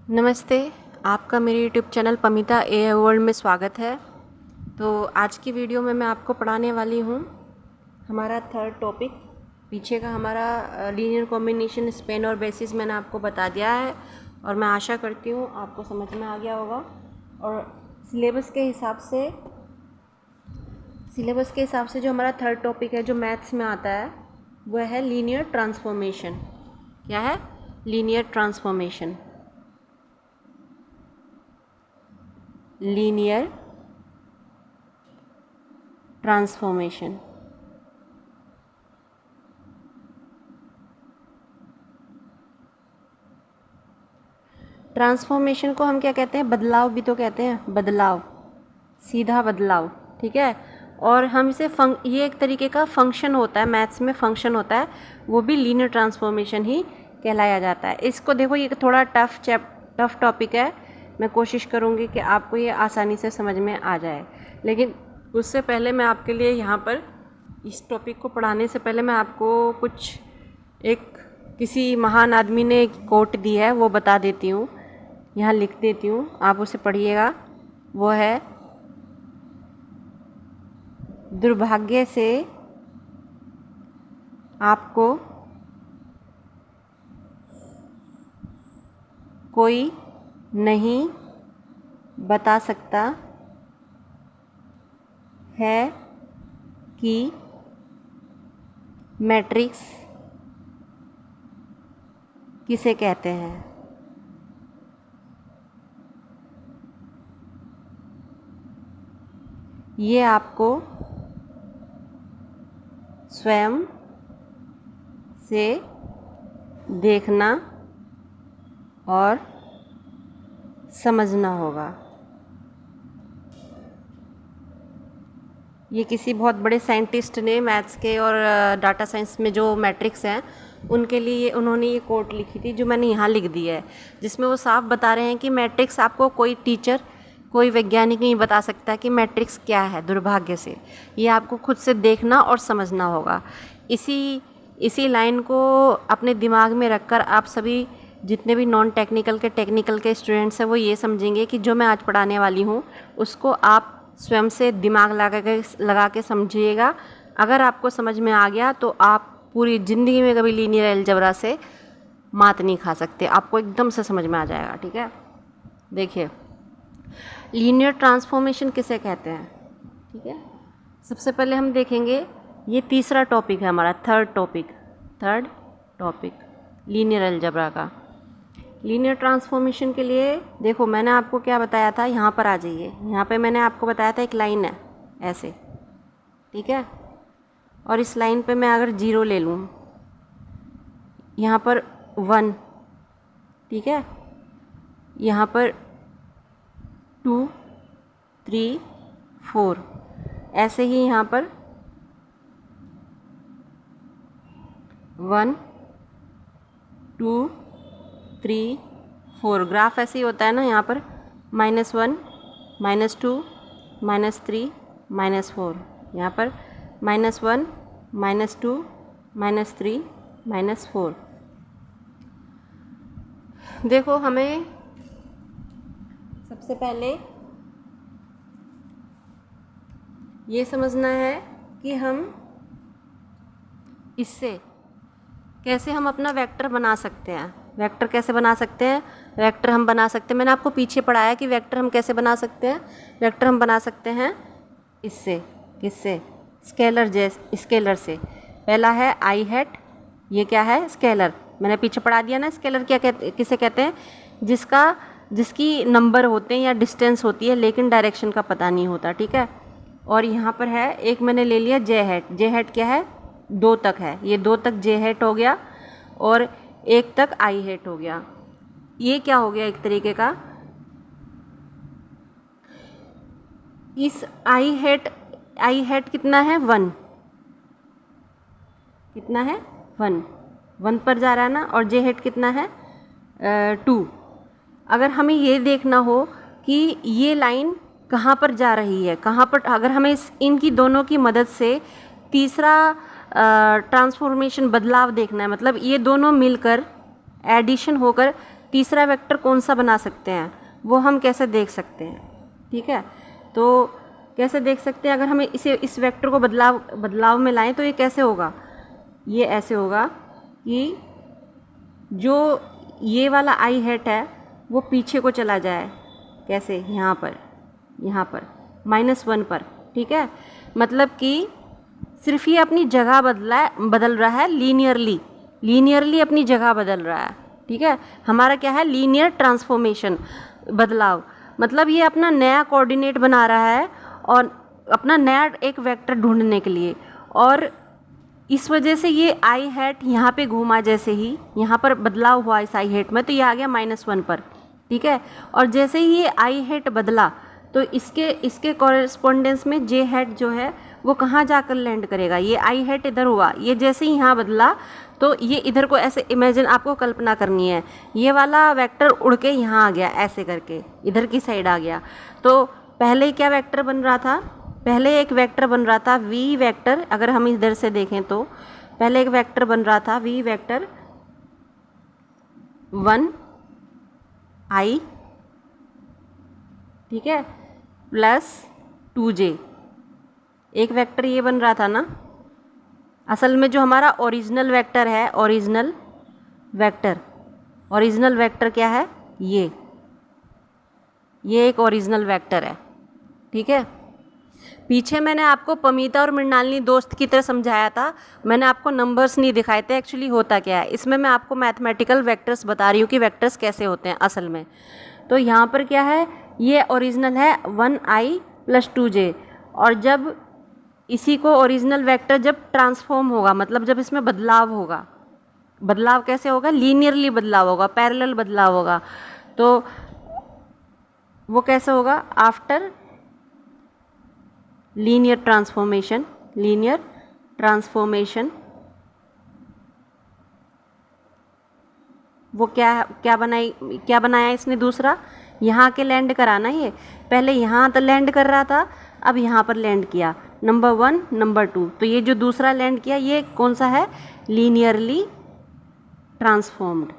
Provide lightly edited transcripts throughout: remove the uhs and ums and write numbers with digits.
नमस्ते, आपका मेरे YouTube channel Pamita a world में स्वागत है। तो आज की वीडियो में मैं आपको पढ़ाने वाली हूँ हमारा थर्ड टॉपिक। पीछे का हमारा लीनियर कॉम्बिनेशन, स्पेन और बेसिस मैंने आपको बता दिया है और मैं आशा करती हूँ आपको समझ में आ गया होगा। और सिलेबस के हिसाब से जो हमारा थर्ड टॉपिक है जो मैथ्स में आता है वह है लीनियर ट्रांसफॉर्मेशन। क्या है? Linear transformation. Linear transformation. Transformation को हम क्या कहते हैं? बदलाव भी तो कहते हैं, बदलाव, सीधा बदलाव। ठीक है। और हम इसे ये एक तरीके का फंक्शन होता है, मैथ्स में फंक्शन होता है, वो भी लीनियर ट्रांसफॉर्मेशन ही कहलाया जाता है। इसको देखो, ये थोड़ा टफ टॉपिक है। मैं कोशिश करूँगी कि आपको ये आसानी से समझ में आ जाए, लेकिन उससे पहले मैं आपके लिए यहाँ पर इस टॉपिक को पढ़ाने से पहले मैं आपको किसी महान आदमी ने एक कोट दी है वो बता देती हूँ, यहाँ लिख देती हूँ, आप उसे पढ़िएगा। वो है, दुर्भाग्य से आपको कोई नहीं बता सकता है कि मैट्रिक्स किसे कहते हैं। ये आपको स्वयं से देखना और समझना होगा। ये किसी बहुत बड़े साइंटिस्ट ने मैथ्स के और डाटा साइंस में जो मैट्रिक्स हैं उनके लिए उन्होंने ये कोट लिखी थी, जो मैंने यहाँ लिख दी है, जिसमें वो साफ बता रहे हैं कि मैट्रिक्स आपको कोई टीचर, कोई वैज्ञानिक नहीं बता सकता कि मैट्रिक्स क्या है। दुर्भाग्य से ये आपको खुद से देखना और समझना होगा। इसी लाइन को अपने दिमाग में रखकर आप सभी जितने भी नॉन टेक्निकल के स्टूडेंट्स हैं वो ये समझेंगे कि जो मैं आज पढ़ाने वाली हूँ उसको आप स्वयं से दिमाग लगा के समझिएगा। अगर आपको समझ में आ गया तो आप पूरी ज़िंदगी में कभी लीनियर अलजेब्रा से मात नहीं खा सकते, आपको एकदम से समझ में आ जाएगा। ठीक है, देखिए लीनियर ट्रांसफॉर्मेशन किसे कहते हैं। ठीक है, सबसे पहले हम देखेंगे, ये तीसरा टॉपिक है हमारा, थर्ड टॉपिक लीनियर अलजेब्रा का। लीनियर ट्रांसफॉर्मेशन के लिए देखो, मैंने आपको क्या बताया था, यहाँ पर आ जाइए। यहाँ पे मैंने आपको बताया था एक लाइन है ऐसे, ठीक है, और इस लाइन पे मैं अगर 0 ले लूँ, यहाँ पर 1, ठीक है, यहाँ पर 2, 3, 4, ऐसे ही यहाँ पर 1, 2, 3, 4 ग्राफ ऐसे ही होता है ना। यहाँ पर -1, -2, -3, -4, यहाँ पर -1, -2, -3, -4। देखो, हमें सबसे पहले ये समझना है कि हम इससे कैसे हम अपना वेक्टर बना सकते हैं। वेक्टर कैसे बना सकते हैं? वेक्टर हम बना सकते हैं, मैंने आपको पीछे पढ़ाया कि वेक्टर हम कैसे बना सकते हैं। वेक्टर हम बना सकते हैं इससे, किससे? स्केलर से। पहला है आई हैट, ये क्या है? स्केलर। मैंने पीछे पढ़ा दिया ना, स्केलर किसे कहते हैं? जिसकी नंबर होते हैं या डिस्टेंस होती है लेकिन डायरेक्शन का पता नहीं होता। ठीक है, और यहाँ पर है एक मैंने ले लिया जे हैट। जे हैट क्या है? 2 तक है, ये 2 तक जे हैट हो गया और 1 तक आई हैट हो गया। ये क्या हो गया? एक तरीके का इस आई हैट कितना है? 1। कितना है? 1 पर जा रहा है ना। और जे हैट कितना है? 2। अगर हमें ये देखना हो कि ये लाइन कहाँ पर जा रही है, कहाँ पर, अगर हमें इनकी दोनों की मदद से तीसरा ट्रांसफॉर्मेशन बदलाव देखना है, मतलब ये दोनों मिलकर एडिशन होकर तीसरा वेक्टर कौन सा बना सकते हैं वो हम कैसे देख सकते हैं, ठीक है। तो कैसे देख सकते हैं, अगर हमें इस वेक्टर को बदलाव में लाएं तो ये कैसे होगा, ये ऐसे होगा कि जो ये वाला आई हैट है वो पीछे को चला जाए, कैसे, यहाँ पर -1 पर, ठीक है। मतलब कि सिर्फ ये अपनी जगह बदल रहा है, लीनियरली अपनी जगह बदल रहा है, ठीक है। हमारा क्या है, लीनियर ट्रांसफॉर्मेशन, बदलाव, मतलब ये अपना नया कोऑर्डिनेट बना रहा है और अपना नया एक वेक्टर ढूंढने के लिए, और इस वजह से ये आई हैट यहाँ पे घूमा, जैसे ही यहाँ पर बदलाव हुआ इस आई हैट में तो ये आ गया -1 पर, ठीक है। और जैसे ही ये आई हैट बदला तो इसके कॉरेस्पॉन्डेंस में जे हैट जो है वो कहाँ जाकर लैंड करेगा, ये आई हैट इधर हुआ, ये जैसे ही यहाँ बदला तो ये इधर को ऐसे इमेजिन, आपको कल्पना करनी है, ये वाला वेक्टर उड़ के यहाँ आ गया, ऐसे करके इधर की साइड आ गया। तो पहले क्या वेक्टर बन रहा था, पहले एक वेक्टर बन रहा था v वेक्टर, अगर हम इधर से देखें तो पहले एक वेक्टर बन रहा था v वेक्टर 1i, ठीक है, प्लस 2j, एक वेक्टर ये बन रहा था ना। असल में जो हमारा ओरिजिनल वेक्टर है, ओरिजिनल वेक्टर क्या है, ये एक ओरिजिनल वेक्टर है, ठीक है। पीछे मैंने आपको पमीता और मृणालिनी दोस्त की तरह समझाया था, मैंने आपको नंबर्स नहीं दिखाए थे एक्चुअली होता क्या है। इसमें मैं आपको मैथमेटिकल वेक्टर्स बता रही हूँ कि वेक्टर्स कैसे होते हैं असल में। तो यहाँ पर क्या है, ये ओरिजिनल है 1i + 2j, और जब इसी को ओरिजिनल वेक्टर जब ट्रांसफॉर्म होगा, मतलब जब इसमें बदलाव होगा, बदलाव कैसे होगा, लीनियरली बदलाव होगा, पैरेलल बदलाव होगा, तो वो कैसे होगा, आफ्टर लीनियर ट्रांसफॉर्मेशन, वो क्या बनाया इसने दूसरा, यहाँ के लैंड कराना, ये पहले यहाँ तो लैंड कर रहा था, अब यहाँ पर लैंड किया, नंबर 1 नंबर 2, तो ये जो दूसरा लैंड किया ये कौन सा है, लीनियरली ट्रांसफॉर्म्ड,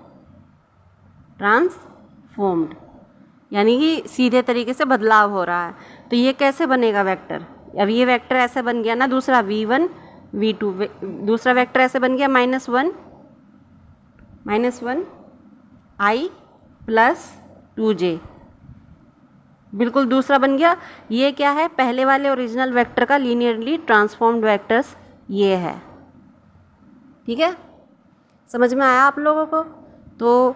यानी कि सीधे तरीके से बदलाव हो रहा है। तो ये कैसे बनेगा वेक्टर, अब ये वेक्टर ऐसे बन गया ना, दूसरा v1 v2, दूसरा वेक्टर ऐसे बन गया -1 i + 2j, बिल्कुल दूसरा बन गया। ये क्या है, पहले वाले ओरिजिनल वेक्टर का लीनियरली ट्रांसफॉर्म्ड वेक्टर्स ये है, ठीक है। समझ में आया आप लोगों को। तो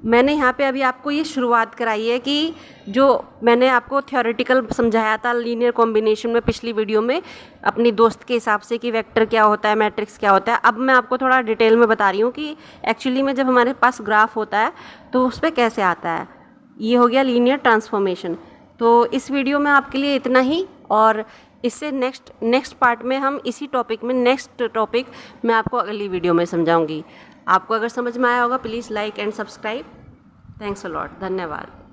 मैंने यहाँ पे अभी आपको ये शुरुआत कराई है कि जो मैंने आपको थ्योरेटिकल समझाया था लीनियर कॉम्बिनेशन में पिछली वीडियो में अपनी दोस्त के हिसाब से कि वेक्टर क्या होता है, मैट्रिक्स क्या होता है, अब मैं आपको थोड़ा डिटेल में बता रही हूँ कि एक्चुअली में जब हमारे पास ग्राफ होता है तो उस पर कैसे आता है। ये हो गया लीनियर ट्रांसफॉर्मेशन। तो इस वीडियो में आपके लिए इतना ही, और इससे नेक्स्ट पार्ट में हम इसी टॉपिक में नेक्स्ट टॉपिक मैं आपको अगली वीडियो में समझाऊंगी। आपको अगर समझ में आया होगा please like and subscribe. Thanks a lot, धन्यवाद।